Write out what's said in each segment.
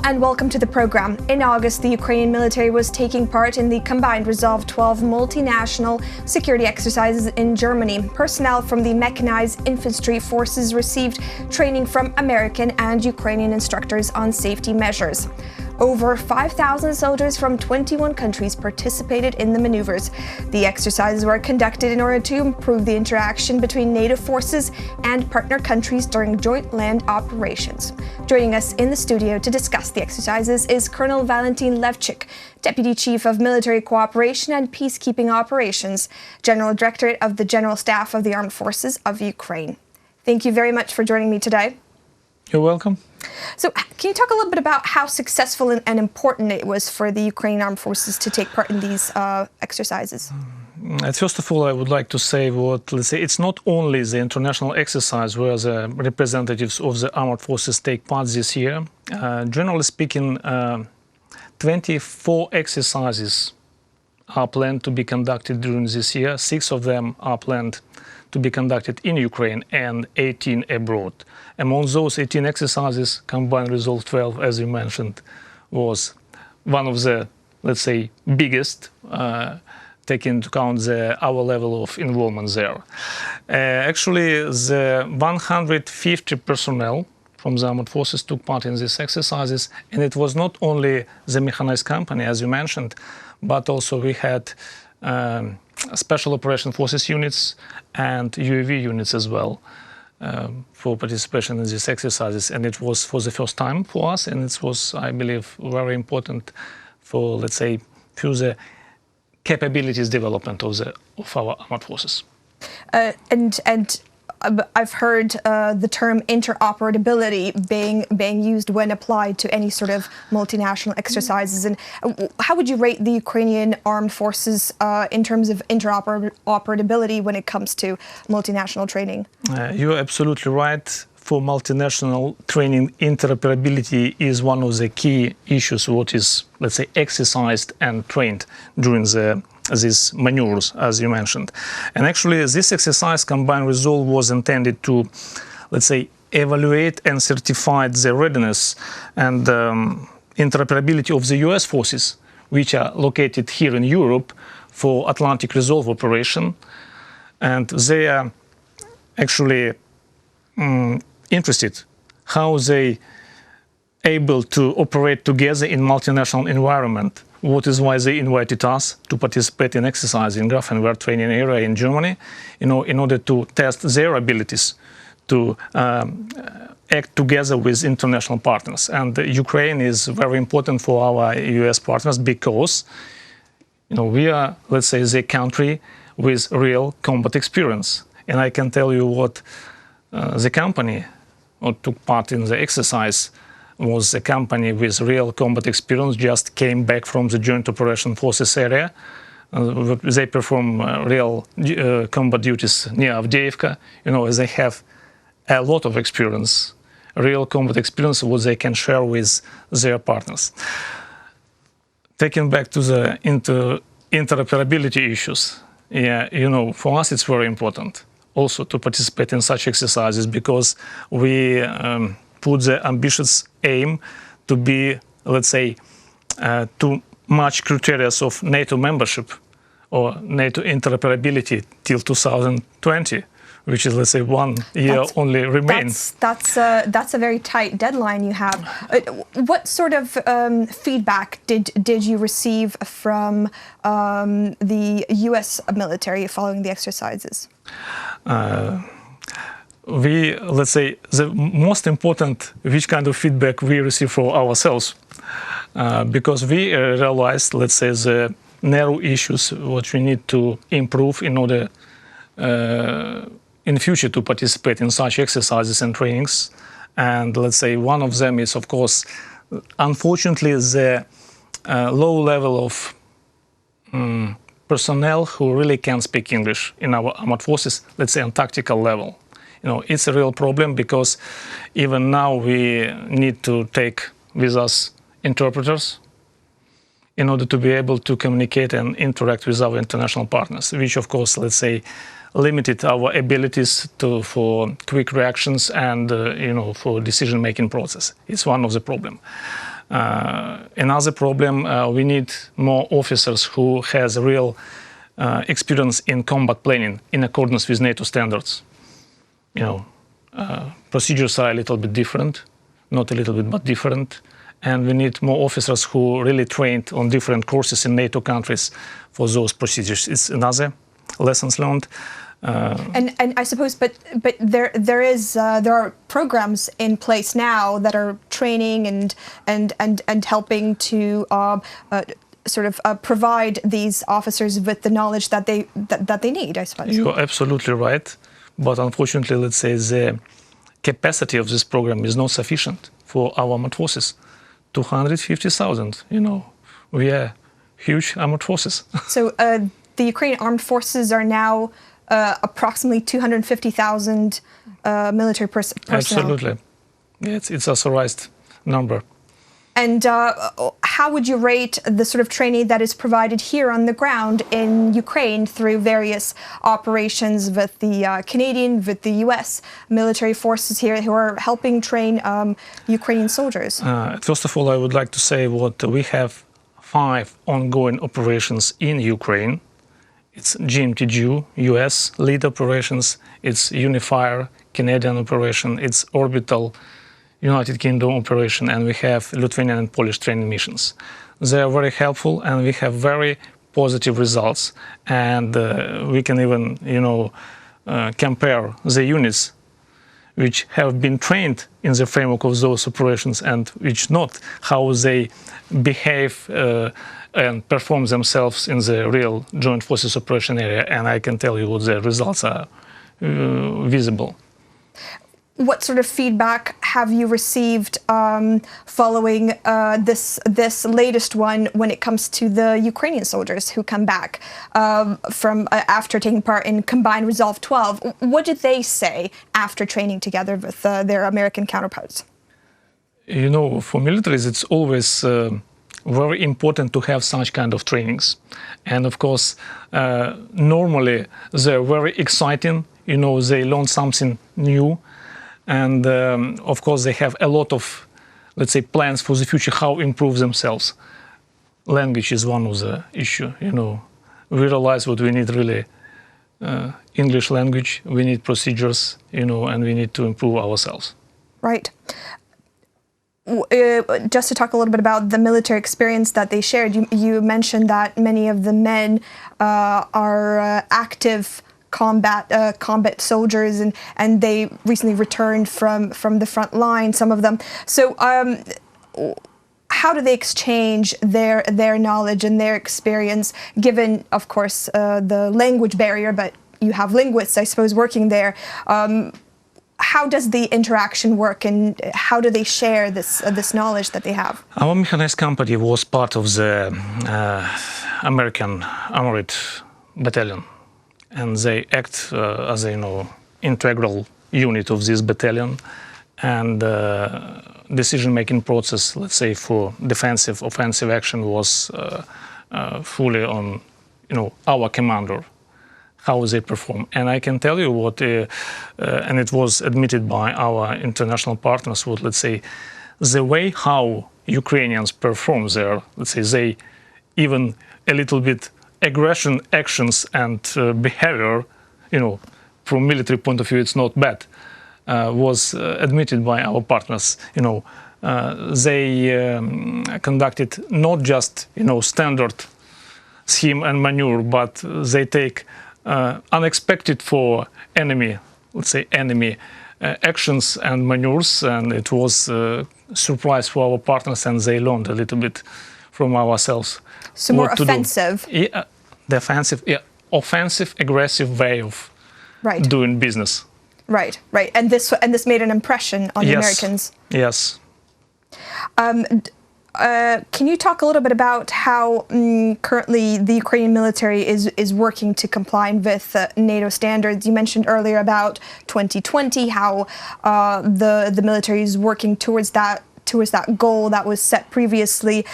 Hello and welcome to the program. In August, the Ukrainian military was taking part in the combined Resolve-12 multinational security exercises in Germany. Personnel from the mechanized infantry forces received training from American and Ukrainian instructors on safety measures. Over 5,000 soldiers from 21 countries participated in the maneuvers. The exercises were conducted in order to improve the interaction between NATO forces and partner countries during joint land operations. Joining us in the studio to discuss the exercises is Colonel Valentyn Levchyk, Deputy Chief of Military Cooperation and Peacekeeping Operations, General Directorate of the General Staff of the Armed Forces of Ukraine. Thank you very much for joining me today. You're welcome. So, can you talk a little bit about how successful and important it was for the Ukrainian Armed Forces to take part in these exercises? First of all, I would like to say it's not only the international exercise where the representatives of the armed forces take part this year. Generally speaking, 24 exercises are planned to be conducted during this year. 6 of them are planned to be conducted in Ukraine and 18 abroad. Among those 18 exercises, combined Resolve-12, as you mentioned, was one of the, let's say, biggest, taking into account our level of involvement there. Actually, the 150 personnel from the armed forces took part in these exercises, and it was not only the mechanized company, as you mentioned, but also we had Special Operation Forces units and UAV units as well for participation in these exercises. And it was for the first time for us, and it was, I believe, very important for, let's say, further capabilities development of our armed forces. I've heard the term interoperability being used when applied to any sort of multinational exercises. And how would you rate the Ukrainian armed forces in terms of interoperability when it comes to multinational training? You're absolutely right. For multinational training, interoperability is one of the key issues what is, let's say, exercised and trained during these maneuvers, as you mentioned. And actually, this exercise, Combined Resolve, was intended to, let's say, evaluate and certify the readiness and interoperability of the US forces, which are located here in Europe for Atlantic Resolve operation. And they are actually interested how they able to operate together in multinational environment. What is why they invited us to participate in exercise in Grafenwehr training area in Germany, in order to test their abilities to act together with international partners. And Ukraine is very important for our US partners because, we are, let's say, the country with real combat experience. And I can tell you what the company who took part in the exercise was a company with real combat experience, just came back from the Joint Operation Forces area. They perform real combat duties near Avdiivka. They have a lot of experience, real combat experience, what they can share with their partners. Taking back to the interoperability issues, for us it's very important also to participate in such exercises because we put the ambitious aim to be, let's say, to match criteria of NATO membership or NATO interoperability till 2020, which is, let's say, 1 year only remains. That's a very tight deadline you have. What sort of feedback did you receive from the U.S. military following the exercises? Let's say, the most important, which kind of feedback we receive for ourselves, because we realized, let's say, the narrow issues what we need to improve in order in future to participate in such exercises and trainings. And let's say one of them is, of course, unfortunately, the low level of personnel who really can speak English in our armed forces, let's say on tactical level. It's a real problem because even now we need to take with us interpreters in order to be able to communicate and interact with our international partners, which of course, let's say, limited our abilities for quick reactions and for decision-making process. It's one of the problems. Another problem, we need more officers who has real experience in combat planning in accordance with NATO standards. Procedures are a little bit different, not a little bit, but different. And we need more officers who really trained on different courses in NATO countries for those procedures. It's another lessons learned. And I suppose, but there are programs in place now that are training and helping to provide these officers with the knowledge that they need, I suppose. You're absolutely right, but unfortunately, let's say the capacity of this program is not sufficient for our armed forces. 250,000. We are huge armed forces. So the Ukrainian armed forces are now approximately 250,000 military personnel. Absolutely. It's authorized number. And how would you rate the sort of training that is provided here on the ground in Ukraine through various operations with the Canadian, with the U.S. military forces here who are helping train Ukrainian soldiers? First of all, I would like to say what we have 5 ongoing operations in Ukraine. It's GMTG, US lead operations, it's Unifier, Canadian operation, it's Orbital, United Kingdom operation, and we have Lithuanian and Polish training missions. They are very helpful, and we have very positive results. And we can even, compare the units which have been trained in the framework of those operations and which not, how they behave and perform themselves in the real joint forces operation area. And I can tell you the results are visible. What sort of feedback have you received following this latest one when it comes to the Ukrainian soldiers who come back from after taking part in combined Resolve-12? What did they say after training together with their American counterparts? For militaries, it's always very important to have such kind of trainings. And of course, normally they're very exciting. They learn something new. And of course, they have a lot of, let's say, plans for the future, how improve themselves. Language is one of the issue. We realize what we need really English language. We need procedures, and we need to improve ourselves. Right. Just to talk a little bit about the military experience that they shared, you mentioned that many of the men are active combat soldiers, and they recently returned from the front line, some of them. So how do they exchange their knowledge and their experience, given, of course, the language barrier, but you have linguists, I suppose, working there. How does the interaction work, and how do they share this knowledge that they have? Our mechanized company was part of the American armored battalion, and they act as a integral unit of this battalion, and decision-making process, let's say, for defensive, offensive action was fully on our commander, how they perform. And I can tell you what, and it was admitted by our international partners, what, let's say, the way how Ukrainians perform there, let's say, they even a little bit aggression actions and behavior, from military point of view, it's not bad, was admitted by our partners. They conducted not just, standard scheme and maneuver, but they take unexpected for enemy, let's say, enemy actions and maneuvers, and it was a surprise for our partners, and they learned a little bit from ourselves. So more offensive. Yeah, the offensive, aggressive way of doing business. Right. And this made an impression on the Americans. Yes. Can you talk a little bit about how currently the Ukrainian military is working to comply with NATO standards? You mentioned earlier about 2020, how the military is working towards that goal that was set previously.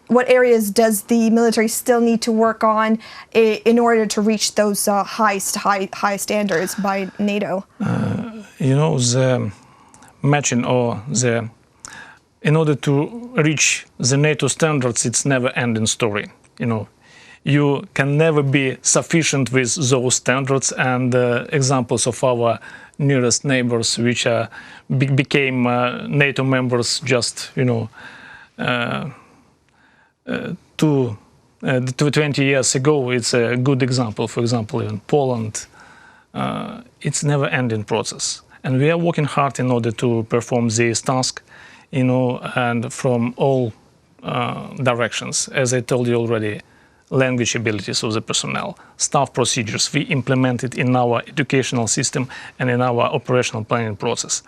What areas does the military still need to work on in order to reach those high standards by NATO? The matching or the in order to reach the NATO standards, it's never-ending story. You can never be sufficient with those standards, and examples of our nearest neighbors, which became NATO members just 20 years ago. It's a good example. For example, in Poland, it's never-ending process, and we are working hard in order to perform this task, and from all directions. As I told you already, language abilities of the personnel, staff procedures, we implement it in our educational system and in our operational planning process.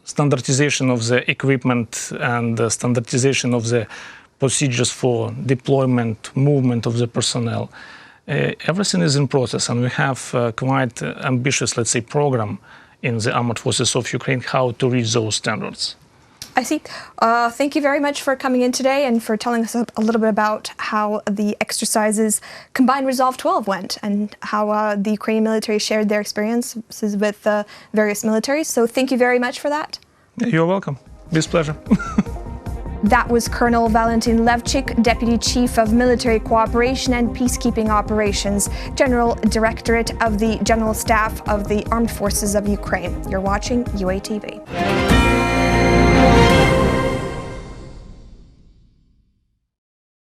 Standardization of the equipment and the standardization of the procedures for deployment, movement of the personnel. Everything is in process, and we have quite ambitious, let's say, program in the Armed Forces of Ukraine how to reach those standards. I see. Thank you very much for coming in today and for telling us a little bit about how the exercises combined Resolve-12 went and how the Ukrainian military shared their experiences with various militaries. So thank you very much for that. You're welcome. With pleasure. That was Colonel Valentyn Levchyk, Deputy Chief of Military Cooperation and Peacekeeping Operations, General Directorate of the General Staff of the Armed Forces of Ukraine. You're watching UATV.